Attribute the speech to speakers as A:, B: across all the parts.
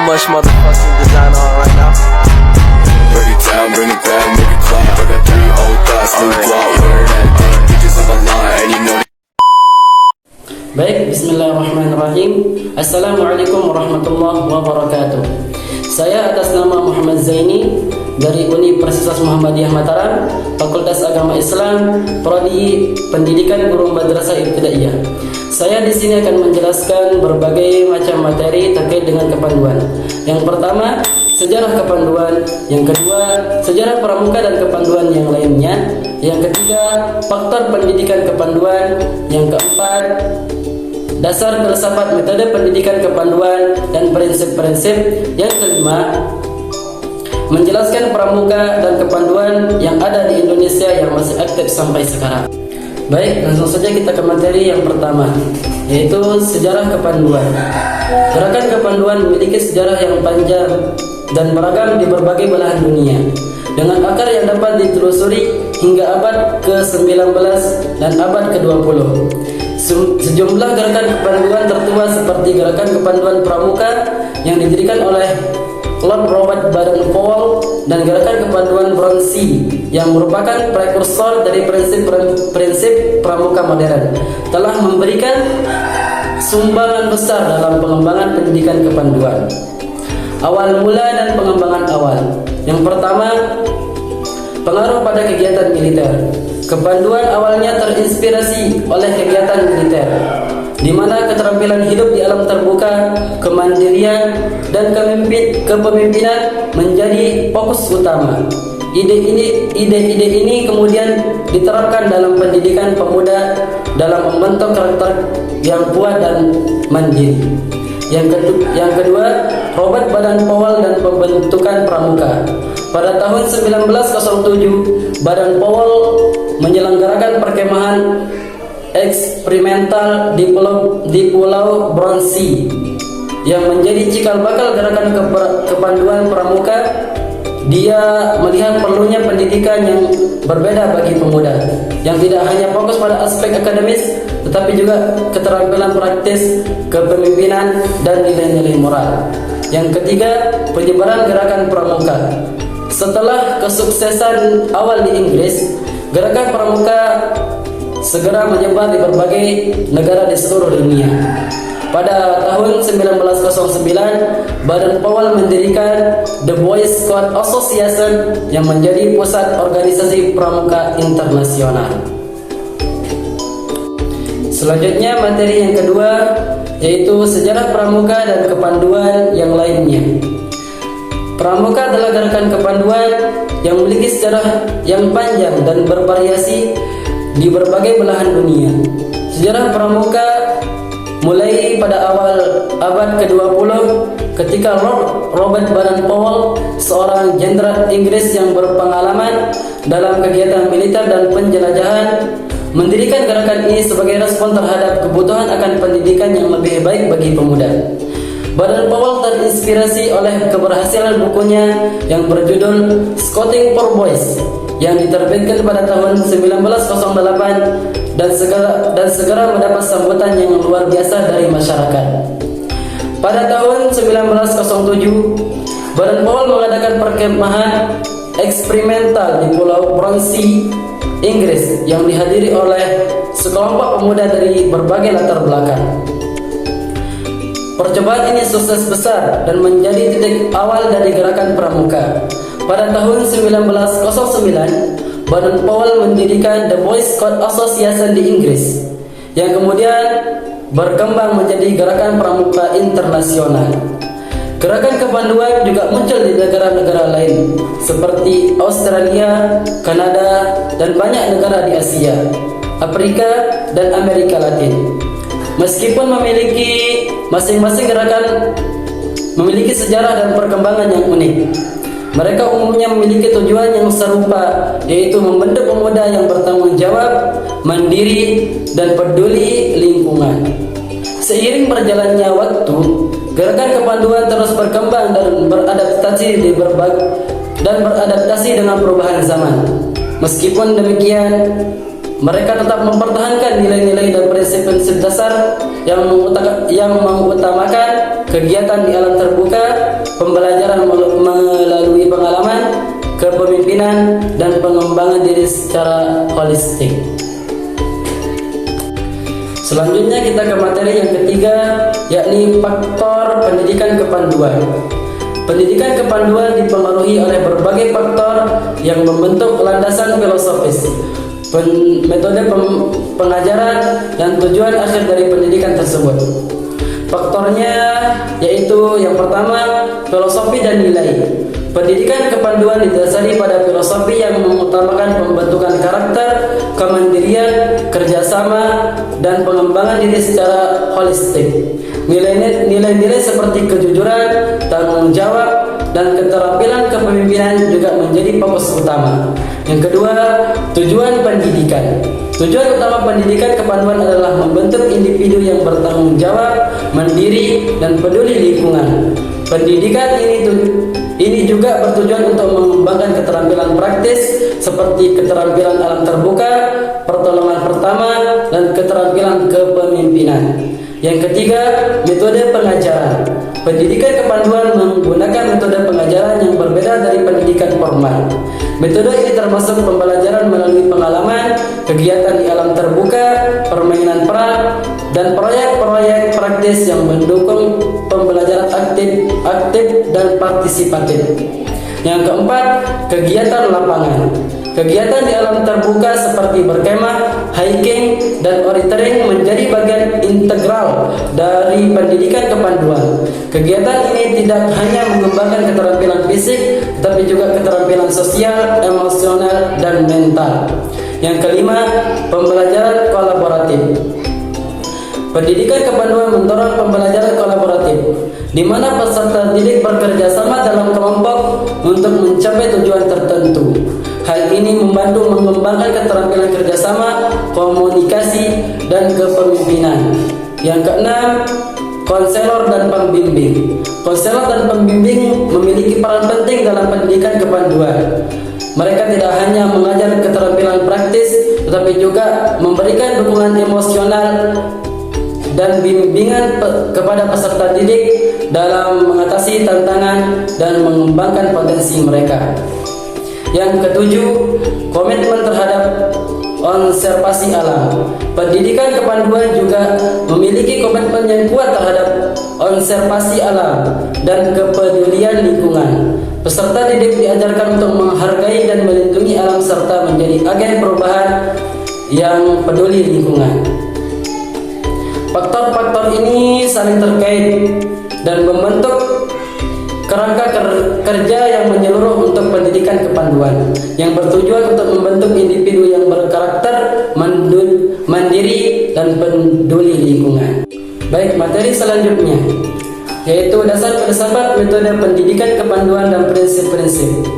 A: much motherfucking design on right now.
B: Break it down, bring it back, make it clap. I got 3 old thoughts, new guap, wearing that thing. Bitches on the line, and you know.
C: Baik, bismillahirrahmanirrahim. Assalamualaikum warahmatullahi wabarakatuh. Saya atas nama Muhammad Zaini dari Universitas Muhammadiyah Mataram, Fakultas Agama Islam, Prodi Pendidikan Guru Madrasah Ibtidaiyah. Saya di sini akan menjelaskan berbagai macam materi terkait dengan kepanduan. Yang pertama, sejarah kepanduan. Yang kedua, sejarah pramuka dan kepanduan yang lainnya. Yang ketiga, faktor pendidikan kepanduan. Yang keempat, dasar filsafat metode pendidikan kepanduan dan prinsip-prinsip. Yang kelima, menjelaskan pramuka dan kepanduan yang ada di Indonesia yang masih aktif sampai sekarang. Baik, langsung saja kita ke materi yang pertama, yaitu sejarah kepanduan. Gerakan kepanduan memiliki sejarah yang panjang dan beragam di berbagai belahan dunia, dengan akar yang dapat ditelusuri hingga abad ke-19 dan abad ke-20. Sejumlah gerakan kepanduan tertua seperti gerakan kepanduan pramuka yang didirikan oleh Lord Robert Baden-Powell dan gerakan kepanduan Bronsey yang merupakan prekursor dari prinsip pramuka modern telah memberikan sumbangan besar dalam pengembangan pendidikan kepanduan. Awal mula dan pengembangan awal. Yang pertama, pengaruh pada kegiatan militer. Kepanduan awalnya terinspirasi oleh kegiatan militer, di mana keterampilan hidup di alam terbuka, kemandirian, dan kepemimpinan menjadi fokus utama. Ide-ide ini kemudian diterapkan dalam pendidikan pemuda dalam membentuk karakter yang kuat dan mandiri. Yang kedua, Robert Baden-Powell dan pembentukan pramuka. Pada tahun 1907, Baden-Powell menyelenggarakan perkemahan eksperimental di Pulau Bronsey yang menjadi cikal bakal gerakan kepanduan pramuka. Dia melihat perlunya pendidikan yang berbeda bagi pemuda, yang tidak hanya fokus pada aspek akademis, tetapi juga keterampilan praktis, kepemimpinan, dan nilai-nilai moral. Yang ketiga, penyebaran gerakan pramuka. Setelah kesuksesan awal di Inggris, gerakan pramuka segera menyebar di berbagai negara di seluruh dunia. Pada tahun 1909, Baden-Powell mendirikan The Boy Scout Association yang menjadi pusat organisasi pramuka internasional. Selanjutnya materi yang kedua, yaitu sejarah pramuka dan kepanduan yang lainnya. Pramuka adalah gerakan kepanduan yang memiliki sejarah yang panjang dan bervariasi di berbagai belahan dunia. Sejarah pramuka mulai pada awal abad ke-20 ketika Lord Robert Baden-Powell, seorang jenderal Inggris yang berpengalaman dalam kegiatan militer dan penjelajahan, mendirikan gerakan ini sebagai respon terhadap kebutuhan akan pendidikan yang lebih baik bagi pemuda. Baden-Powell terinspirasi oleh keberhasilan bukunya yang berjudul Scouting for Boys yang diterbitkan pada tahun 1908 dan segera mendapat sambutan yang luar biasa dari masyarakat. Pada tahun 1907, Baden-Powell mengadakan perkemahan eksperimental di Pulau Bronsey, Inggris yang dihadiri oleh sekelompok pemuda dari berbagai latar belakang. Percobaan ini sukses besar dan menjadi titik awal dari gerakan pramuka. Pada tahun 1909, Baden-Powell mendirikan The Boy Scout Association di Inggris, yang kemudian berkembang menjadi gerakan pramuka internasional. Gerakan kepanduan juga muncul di negara-negara lain seperti Australia, Kanada, dan banyak negara di Asia, Afrika, dan Amerika Latin. Meskipun masing-masing gerakan memiliki sejarah dan perkembangan yang unik, mereka umumnya memiliki tujuan yang serupa, yaitu membentuk pemuda yang bertanggung jawab, mandiri, dan peduli lingkungan. Seiring berjalannya waktu, gerakan kepanduan terus berkembang dan beradaptasi dengan perubahan zaman. Meskipun demikian, Mereka tetap mempertahankan nilai-nilai dan prinsip-prinsip dasar yang mengutamakan kegiatan di alam terbuka, pembelajaran melalui pengalaman, kepemimpinan, dan pengembangan diri secara holistik. Selanjutnya kita ke materi yang ketiga, yakni faktor pendidikan kepanduan. Pendidikan kepanduan dipengaruhi oleh berbagai faktor yang membentuk landasan filosofis, metode pengajaran, dan tujuan akhir dari pendidikan tersebut. Faktornya yaitu yang pertama, filosofi dan nilai. Pendidikan kepanduan didasari pada filosofi yang mengutamakan pembentukan karakter, kemandirian, kerjasama, dan pengembangan diri secara holistik. Nilai-nilai seperti kejujuran, tanggung jawab, dan keterampilan kepemimpinan juga menjadi fokus utama. Yang kedua, tujuan pendidikan. Tujuan utama pendidikan kepanduan adalah membentuk individu yang bertanggung jawab, mandiri, dan peduli lingkungan. Pendidikan ini juga bertujuan untuk mengembangkan keterampilan praktis seperti keterampilan alam terbuka, pertolongan pertama, dan keterampilan kepemimpinan. Yang ketiga, metode pengajaran. Pendidikan kepanduan menggunakan metode pengajaran yang berbeda dari pendidikan formal. Metode ini termasuk pembelajaran melalui pengalaman, kegiatan di alam terbuka, permainan peran, dan proyek-proyek praktis yang mendukung pembelajaran aktif dan partisipatif. Yang keempat, kegiatan lapangan. Kegiatan di alam terbuka seperti berkemah, hiking, dan orientering menjadi bagian integral dari pendidikan kepanduan. Kegiatan ini tidak hanya mengembangkan keterampilan fisik, tetapi juga keterampilan sosial, emosional, dan mental. Yang kelima, pembelajaran kolaboratif. Pendidikan kepanduan mendorong pembelajaran kolaboratif, di mana peserta didik bekerja sama dalam kelompok untuk mencapai tujuan tertentu. Hal ini membantu mengembangkan keterampilan kerjasama, komunikasi, dan kepemimpinan. Yang keenam, konselor dan pembimbing. Konselor dan pembimbing memiliki peran penting dalam pendidikan kepanduan. Mereka tidak hanya mengajar keterampilan praktis, tetapi juga memberikan dukungan emosional dan bimbingan kepada peserta didik dalam mengatasi tantangan dan mengembangkan potensi mereka. Yang ketujuh, komitmen terhadap konservasi alam. Pendidikan kepanduan juga memiliki komitmen yang kuat terhadap konservasi alam dan kepedulian lingkungan. Peserta didik diajarkan untuk menghargai dan melindungi alam serta menjadi agen perubahan yang peduli lingkungan. Faktor-faktor ini saling terkait dan membentuk kerangka kerja yang menyeluruh untuk pendidikan kepanduan yang bertujuan untuk membentuk individu yang berkarakter, mandiri, dan peduli lingkungan. Baik, materi selanjutnya yaitu dasar filsafat metode pendidikan kepanduan dan prinsip-prinsip.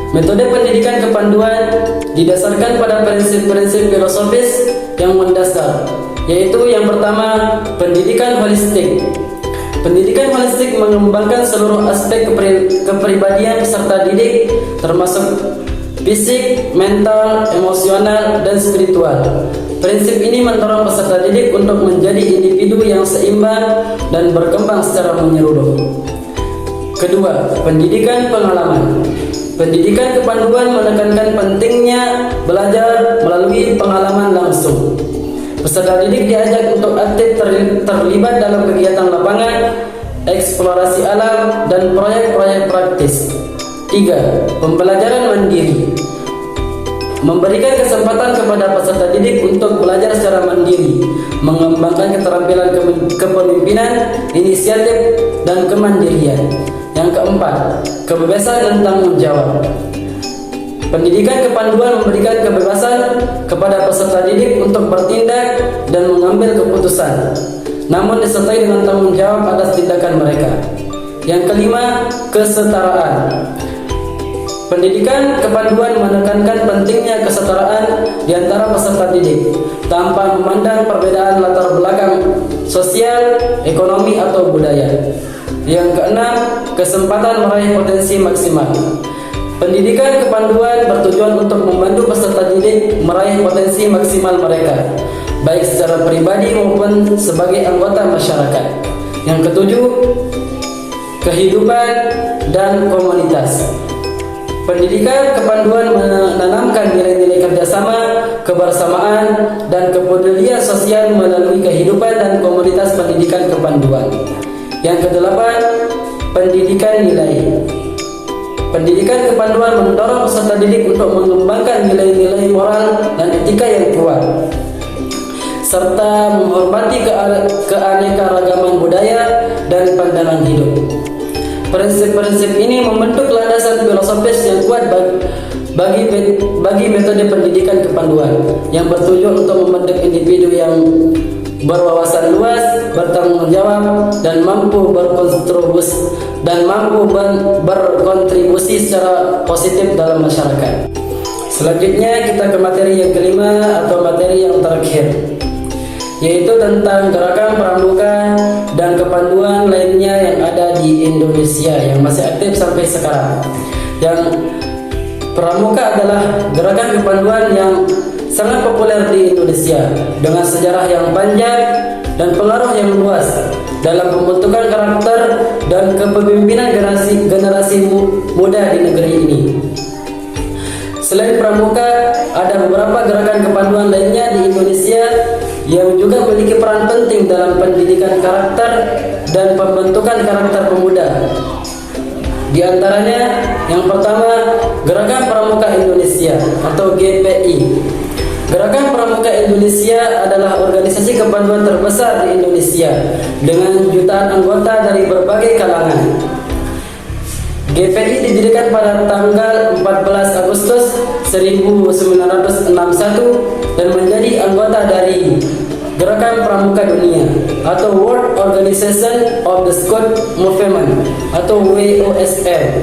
C: Metode pendidikan kepanduan didasarkan pada prinsip-prinsip filosofis yang mendasar, yaitu yang pertama, pendidikan holistik. Pendidikan holistik mengembangkan seluruh aspek kepribadian peserta didik, termasuk fisik, mental, emosional, dan spiritual. Prinsip ini mendorong peserta didik untuk menjadi individu yang seimbang dan berkembang secara menyeluruh. Kedua, pendidikan pengalaman. Pendidikan kepanduan menekankan pentingnya belajar melalui pengalaman langsung. Peserta didik diajak untuk aktif terlibat dalam kegiatan lapangan, eksplorasi alam, dan proyek-proyek praktis. 3. Pembelajaran mandiri. Memberikan kesempatan kepada peserta didik untuk belajar secara mandiri, mengembangkan keterampilan kepemimpinan, inisiatif, dan kemandirian. Yang keempat, kebebasan dan tanggung jawab. Pendidikan kepanduan memberikan kebebasan kepada peserta didik untuk bertindak dan mengambil keputusan, namun disertai dengan tanggung jawab atas tindakan mereka. Yang kelima, kesetaraan. Pendidikan kepanduan menekankan pentingnya kesetaraan di antara peserta didik tanpa memandang perbedaan latar belakang sosial, ekonomi, atau budaya. Yang keenam, kesempatan meraih potensi maksimal. Pendidikan kepanduan bertujuan untuk membantu peserta didik meraih potensi maksimal mereka, baik secara pribadi maupun sebagai anggota masyarakat. Yang ketujuh, kehidupan dan komunitas. Pendidikan kepanduan menanamkan nilai-nilai kerjasama, kebersamaan, dan kepedulian sosial melalui kehidupan dan komunitas pendidikan kepanduan. Yang kedelapan, pendidikan nilai. Pendidikan kepanduan mendorong peserta didik untuk mengembangkan nilai-nilai moral dan etika yang kuat, serta menghormati keanekaragaman budaya dan pandangan hidup. Prinsip-prinsip ini membentuk landasan filosofis yang kuat bagi metode pendidikan kepanduan yang bertujuan untuk membentuk individu yang berwawasan luas, bertanggung jawab, dan mampu berkontribusi secara positif dalam masyarakat. Selanjutnya kita ke materi yang kelima atau materi yang terakhir, yaitu tentang gerakan pramuka dan kepanduan lainnya yang ada di Indonesia yang masih aktif sampai sekarang. Yang pramuka adalah gerakan kepanduan yang sangat populer di Indonesia dengan sejarah yang panjang dan pengaruh yang luas dalam pembentukan karakter dan kepemimpinan generasi muda di negeri ini. Selain pramuka, ada beberapa gerakan kepanduan lainnya di Indonesia yang juga memiliki peran penting dalam pendidikan karakter dan pembentukan karakter pemuda. Di antaranya, yang pertama, Gerakan Pramuka Indonesia atau GPI. Gerakan Pramuka Indonesia adalah organisasi kepanduan terbesar di Indonesia dengan jutaan anggota dari berbagai kalangan. GPI didirikan pada tanggal 14 Agustus 1961 dan menjadi anggota dari Gerakan Pramuka Dunia atau World Organization of the Scout Movement atau WOSM.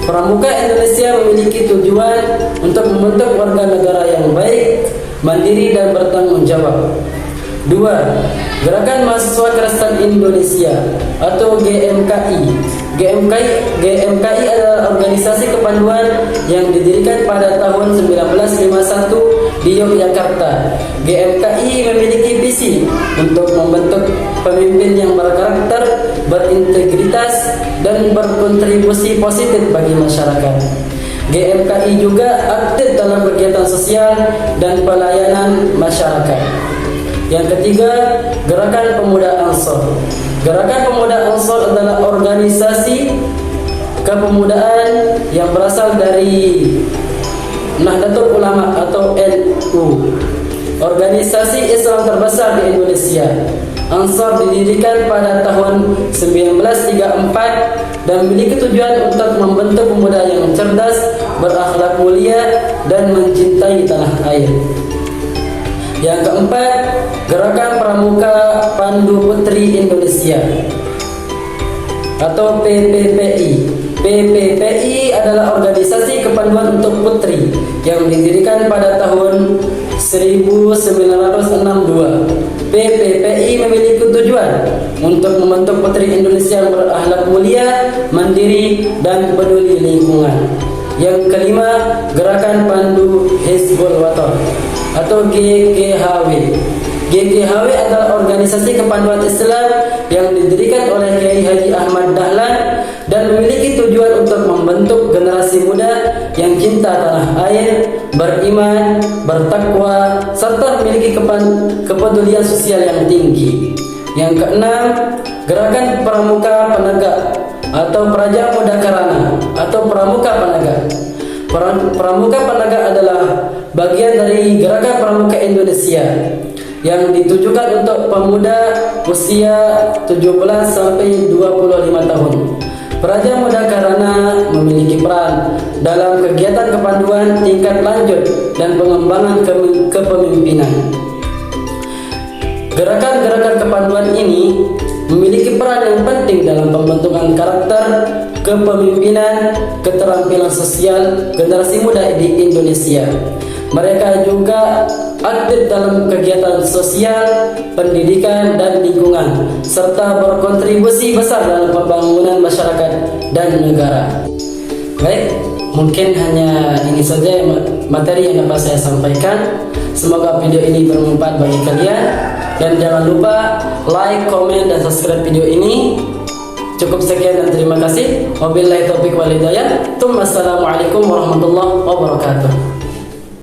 C: Pramuka Indonesia memiliki tujuan untuk membentuk warga negara yang baik, mandiri, dan bertanggung jawab. 2. Gerakan Mahasiswa Kristen Indonesia atau GMKI. GMKI adalah organisasi kepanduan yang didirikan pada tahun 1951 di Yogyakarta. GMKI memiliki visi untuk membentuk pemimpin yang berkarakter, berintegritas, dan berkontribusi positif bagi masyarakat. GMKI juga aktif dalam kegiatan sosial dan pelayanan masyarakat. Yang ketiga, Gerakan Pemuda Ansor. Gerakan Pemuda Ansor adalah organisasi kepemudaan yang berasal dari Nahdlatul Ulama atau NU, organisasi Islam terbesar di Indonesia. Ansor didirikan pada tahun 1934 dan memiliki tujuan untuk membentuk pemuda yang cerdas, berakhlak mulia, dan mencintai tanah air. Yang keempat, Gerakan Pramuka Pandu Putri Indonesia atau PPPI. PPPI adalah organisasi kepanduan untuk putri yang didirikan pada tahun 1962. PPPI memiliki tujuan untuk membentuk putri Indonesia yang berakhlak mulia, mandiri, dan peduli lingkungan. Yang kelima, Gerakan Pandu Hizbul Wathon atau GKHW. GKHW adalah organisasi kepanduan Islam yang didirikan oleh Kiai Haji Ahmad Dahlan dan memiliki tujuan untuk membentuk generasi muda yang cinta tanah air, beriman, bertakwa, serta memiliki kepedulian sosial yang tinggi. Yang keenam, Gerakan Pramuka Penegak atau Praja Muda Karana atau Pramuka Penegak. Pramuka Penegak adalah bagian dari Gerakan Pramuka Indonesia yang ditujukan untuk pemuda usia 17 sampai 25 tahun. Praja Muda Karana memiliki peran dalam kegiatan kepanduan tingkat lanjut dan pengembangan kepemimpinan. Gerakan-gerakan kepanduan ini memiliki peran yang penting dalam pembentukan karakter, kepemimpinan, keterampilan sosial generasi muda di Indonesia. Mereka juga aktif dalam kegiatan sosial, pendidikan, dan lingkungan, serta berkontribusi besar dalam pembangunan masyarakat dan negara. Baik, Mungkin hanya ini saja materi yang dapat saya sampaikan. Semoga video ini bermanfaat bagi kalian. Dan jangan lupa like, komen, dan subscribe video ini. Cukup sekian dan terima kasih. Wabillahi taufiq wal hidayah. Assalamualaikum warahmatullahi wabarakatuh.